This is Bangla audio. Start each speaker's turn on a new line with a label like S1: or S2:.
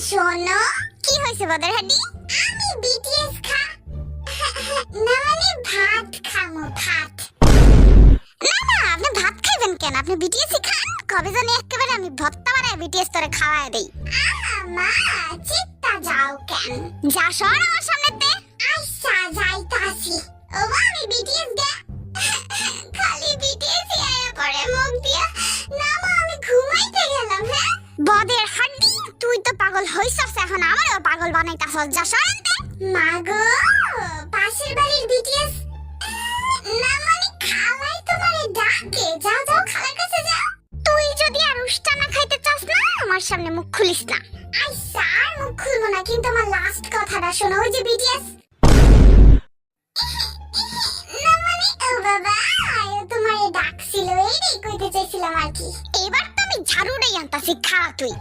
S1: শোনো, কি হয়েছে বদর হাডি? আমি বিটিএস না মানে ভাত খামো, ভাত। না আপনি ভাত খাইবেন কেন? আপনি বিটিএস খান। কবে জানি একেবারে আমি ভত্তা বানায় বিটিএস তোরে খাওয়ায় দেই। মা চিত্তা যাও কেন? যা সর আমার সামনেতে। আচ্ছা যাইতাছি। ও আমি বিটিএস দে। খালি বিটিএস আয়া পড়ে মুখ দিয়া। না মা আমি ঘুমাইতে গেলাম। হ্যাঁ বদের হাড্ডি, তুই তো পাগল হইছস, এখন আমারও পাগল বানাইতাছস। যা সরতে। মাগো পাশের বাড়ির বিটিএস না মানে খালাই তোমারে ডাকে। যাও যাও খালার কাছে যাও। তুই যদি আর উষ্টা না খাইতে চাস না আমার সামনে মুখ খুলিস না। আচ্ছা আর মুখ খুলবো না, কিন্তু আমার লাস্ট কথাটা শোনো। ওই যে বিটিএস না মানে ও বাবা তোমারে ডাকছিল, এইটাই কইতে চাইছিলাম আর কি। এবার তো আমি ঝাড়ুটাই আনতাছি, খা তুই।